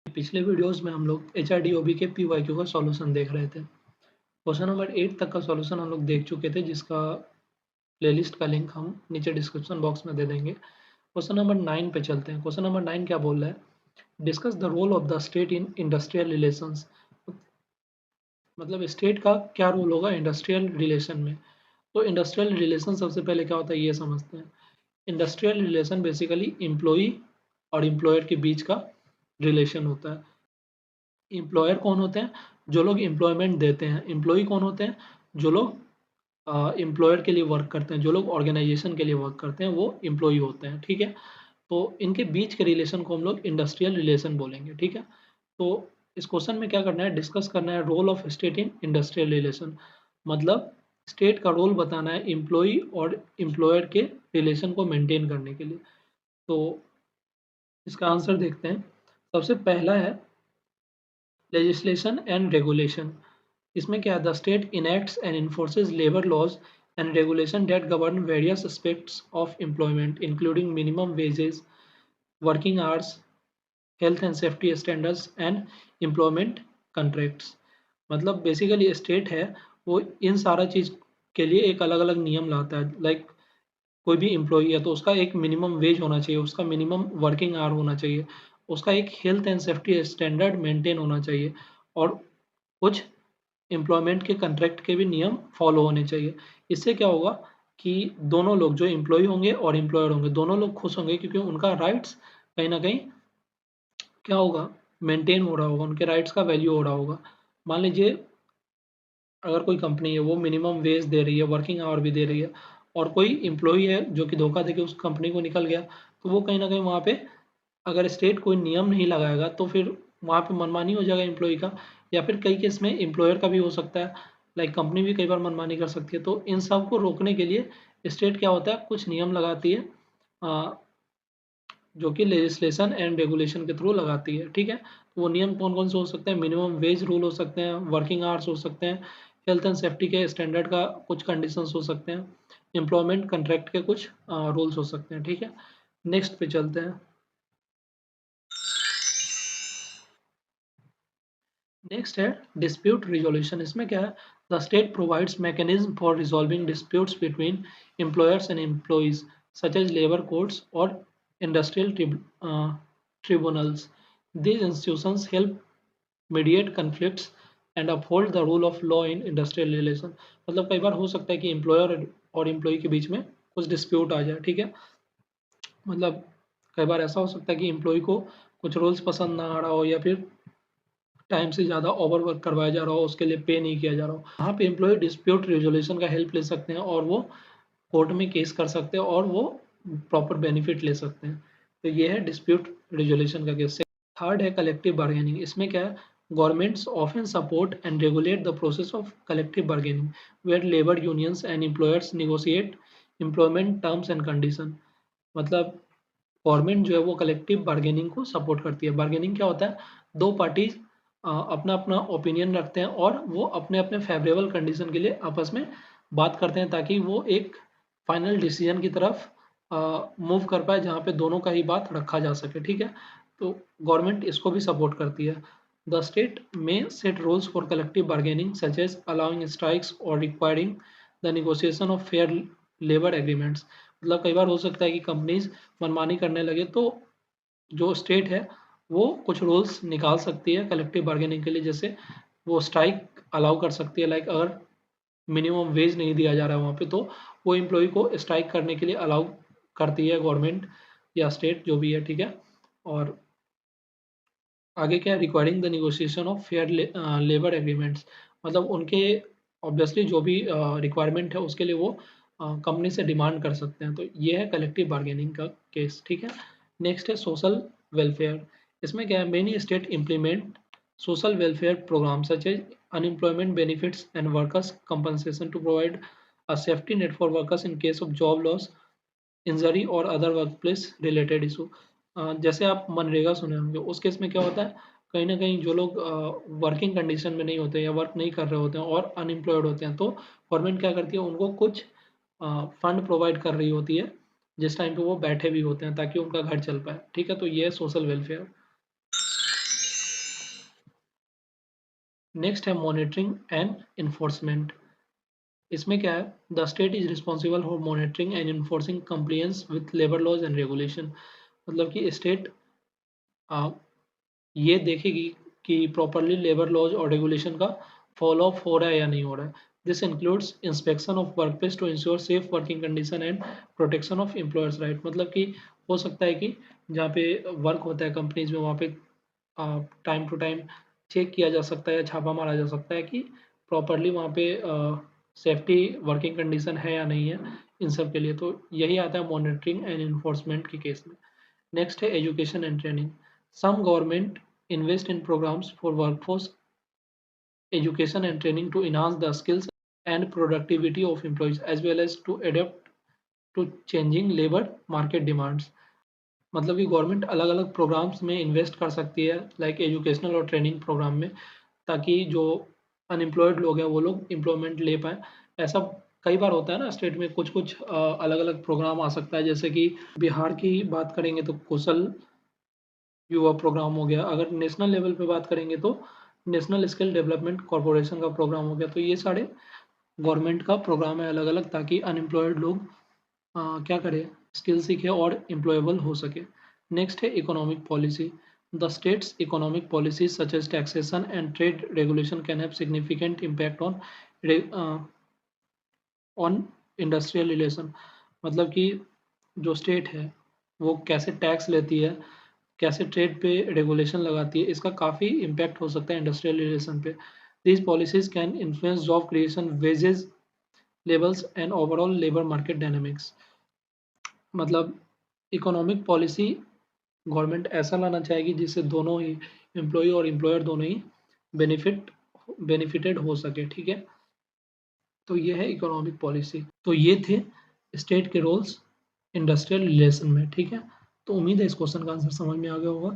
पिछले वीडियोस में हम लोग HRDOB के PYQ का सॉल्यूशन देख रहे थे। क्वेश्चन नंबर 8 तक का सॉल्यूशन हम लोग देख चुके थे, जिसका प्लेलिस्ट का लिंक हम नीचे डिस्क्रिप्शन बॉक्स में दे देंगे। क्वेश्चन नंबर 9 पे चलते हैं। क्वेश्चन नंबर 9 क्या बोल रहा है? Discuss the role of the state in industrial relations. मतलब स्टेट का क्या रोल होगा इंडस्ट्रियल रिलेशन में। तो इंडस्ट्रियल रिलेशन सबसे पहले क्या होता है ये समझते हैं। इंडस्ट्रियल रिलेशन बेसिकली एम्प्लॉई और एम्प्लॉयर के बीच का रिलेशन होता है। एम्प्लॉयर कौन होते हैं? जो लोग एम्प्लॉयमेंट देते हैं। एम्प्लॉई कौन होते हैं? जो लोग एम्प्लॉयर के लिए वर्क करते हैं, जो लोग ऑर्गेनाइजेशन के लिए वर्क करते हैं, वो एम्प्लॉई होते हैं। ठीक है, तो इनके बीच के रिलेशन को हम लोग इंडस्ट्रियल रिलेशन बोलेंगे। ठीक है, तो इस क्वेश्चन में क्या करना है, डिस्कस करना है role of state in industrial relation. मतलब स्टेट का रोल बताना है एम्प्लॉई और एम्प्लॉयर के रिलेशन को मेंटेन करने के लिए। तो इसका आंसर देखते हैं। सबसे पहला है लेजिस्लेशन एंड रेगुलेशन। इसमें क्या है, the state enacts and enforces labour laws and regulation that govern various aspects of employment including minimum wages, working hours, health and safety standards and employment contracts. मतलब basically state है वो इन सारा चीज़ के लिए एक अलग अलग नियम लाता है। लाइक कोई भी एम्प्लॉई है तो उसका एक मिनिमम वेज होना चाहिए, उसका मिनिमम वर्किंग आवर होना चाहिए, उसका एक health and safety standard maintain होना चाहिए, और कुछ एम्प्लॉयमेंट के कॉन्ट्रैक्ट के भी नियम फॉलो होने चाहिए। इससे क्या होगा कि दोनों लोग जो एम्प्लॉय होंगे और एम्प्लॉयर होंगे दोनों लोग खुश होंगे, क्योंकि उनका राइट्स कहीं ना कहीं क्या होगा, मेंटेन हो रहा होगा, उनके राइट्स का वैल्यू हो रहा होगा। मान लीजिए अगर कोई कंपनी है वो मिनिमम वेज दे रही है, वर्किंग आवर भी दे रही है, और कोई एम्प्लॉई है जो कि धोखा देके उस कंपनी को निकल गया, तो वो कहीं ना कहीं वहाँ पे अगर स्टेट कोई नियम नहीं लगाएगा तो फिर वहाँ पे मनमानी हो जाएगा एम्प्लॉय का, या फिर कई केस में एम्प्लॉयर का भी हो सकता है। लाइक कंपनी भी कई बार मनमानी कर सकती है। तो इन सब को रोकने के लिए स्टेट क्या होता है, कुछ नियम लगाती है, जो कि लेजिस्लेशन एंड रेगुलेशन के थ्रू लगाती है। ठीक है, तो वो नियम कौन कौन से हो सकते हैं? मिनिमम वेज रूल हो सकते हैं, वर्किंग आवर्स हो सकते हैं, हेल्थ एंड सेफ्टी के स्टैंडर्ड का कुछ कंडीशंस हो सकते हैं, एम्प्लॉयमेंट कॉन्ट्रैक्ट के कुछ रूल्स हो सकते हैं। ठीक है, नेक्स्ट पे चलते हैं। नेक्स्ट है डिस्प्यूट रिजोल्यूशन। इसमें क्या है, the state provides mechanism for resolving disputes between employers and employees such as labour courts और industrial tribunals. These institutions help mediate conflicts and uphold the rule of law in industrial relation। मतलब कई बार हो सकता है कि employer और employ के बीच में कुछ डिस्प्यूट आ जाए। ठीक है, मतलब कई बार ऐसा हो सकता है कि एम्प्लॉय को कुछ रूल्स पसंद ना आ रहा हो, या फिर टाइम से ज़्यादा ओवर वर्क करवाया जा रहा हो, उसके लिए पे नहीं किया जा रहा हो। वहाँ पे एम्प्लॉय डिस्प्यूट रेजोल्यूशन का हेल्प ले सकते हैं, और वो कोर्ट में केस कर सकते हैं, और वो प्रॉपर बेनिफिट ले सकते हैं। तो ये है डिस्प्यूट रेजोल्यूशन का केस। थर्ड है कलेक्टिव बार्गेनिंग। इसमें क्या है, governments often support and regulate the process of collective bargaining where labour unions and employers negotiate employment terms and condition. मतलब गवर्नमेंट जो है वो कलेक्टिव बार्गेनिंग को सपोर्ट करती है। बार्गेनिंग क्या होता है, दो पार्टीज अपना अपना ओपिनियन रखते हैं, और वो अपने अपने फेवरेबल कंडीशन के लिए आपस में बात करते हैं, ताकि वो एक फाइनल डिसीजन की तरफ मूव कर पाए, जहाँ पे दोनों का ही बात रखा जा सके। ठीक है, तो गवर्नमेंट इसको भी सपोर्ट करती है। The state may set rules for collective bargaining such as allowing strikes और requiring the negotiation of fair labour agreements. मतलब कई बार हो सकता है कि कंपनीज मनमानी करने लगे, तो जो स्टेट है वो कुछ रूल्स निकाल सकती है कलेक्टिव बार्गेनिंग के लिए। जैसे वो स्ट्राइक अलाउ कर सकती है, लाइक अगर मिनिमम वेज नहीं दिया जा रहा है वहाँ पे, तो वो एम्प्लॉय को स्ट्राइक करने के लिए अलाउ करती है गवर्नमेंट या स्टेट जो भी है। ठीक है, और आगे क्या है, requiring the negotiation of fair labour agreements. मतलब उनके ऑब्वियसली जो भी रिक्वायरमेंट है उसके लिए वो कंपनी से डिमांड कर सकते हैं। तो ये है कलेक्टिव बार्गेनिंग का केस। ठीक है, नेक्स्ट है सोशल वेलफेयर। इसमें क्या है, many state implement social welfare program such as unemployment benefits and workers compensation to provide a safety net for workers in case of job loss, injury और other work place related issue. जैसे आप मनरेगा सुने होंगे, उस case में क्या होता है, कहीं ना कहीं जो लोग वर्किंग कंडीशन में नहीं होते या वर्क नहीं कर रहे होते हैं और अनएम्प्लॉयड होते हैं, तो गवर्नमेंट क्या करती है, उनको कुछ फंड प्रोवाइड कर रही होती है जिस टाइम पे वो बैठे भी होते हैं, ताकि उनका घर चल पाए। ठीक है, तो ये है सोशल वेलफेयर। नेक्स्ट है मॉनिटरिंग एंड इन्फोर्समेंट। इसमें क्या है, the state is responsible for monitoring and enforcing compliance with labour laws and regulation. मतलब कि स्टेट ये देखेगी कि प्रॉपरली लेबर लॉज और रेगुलेशन का फॉलो अप हो रहा है या नहीं हो रहा है। This includes inspection of work place to ensure safe working condition and protection of employers right. मतलब कि हो सकता है कि जहाँ पे वर्क होता है कंपनीज में, वहाँ पे टाइम टू टाइम चेक किया जा सकता है या छापा मारा जा सकता है कि प्रॉपरली वहाँ पे सेफ्टी वर्किंग कंडीशन है या नहीं है, इन सब के लिए। तो यही आता है मॉनिटरिंग एंड इन्फोर्समेंट के केस में। नेक्स्ट है education and training. Some government invest in programs for workforce education and training to enhance the skills and productivity of employees as well as to adapt to changing labor market demands। मतलब कि government अलग अलग programmes में invest कर सकती है, like educational और training programme में, ताकि जो अनएम्प्लॉयड लोग हैं वो लोग एम्प्लॉयमेंट ले पाएँ। ऐसा कई बार होता है ना, स्टेट में कुछ कुछ अलग अलग प्रोग्राम आ सकता है। जैसे कि बिहार की बात करेंगे तो कौशल युवा प्रोग्राम हो गया, अगर नेशनल लेवल पे बात करेंगे तो नेशनल स्किल डेवलपमेंट कॉरपोरेशन का प्रोग्राम हो गया। तो ये सारे गवर्नमेंट का प्रोग्राम है अलग अलग, ताकि अनएम्प्लॉयड लोग क्या करें, स्किल सीखे और एम्प्लॉयबल हो सके। नेक्स्ट है economic policy. The state's economic policies such as taxation and trade regulation can have significant impact on industrial relation. मतलब कि जो स्टेट है वो कैसे टैक्स लेती है, कैसे ट्रेड पे रेगुलेशन लगाती है, इसका काफ़ी इम्पैक्ट हो सकता है इंडस्ट्रियल रिलेशन पे। These policies can influence job creation, wages levels and overall labour market dynamics. मतलब इकोनॉमिक पॉलिसी गवर्नमेंट ऐसा लाना चाहेगी जिससे दोनों ही एम्प्लॉय और एम्प्लॉयर दोनों ही बेनिफिटेड हो सके, ठीक है। तो ये है इकोनॉमिक पॉलिसी। तो ये थे स्टेट के रोल्स इंडस्ट्रियल रिलेशन में, ठीक है। तो उम्मीद है इस क्वेश्चन का आंसर समझ में आ गया होगा।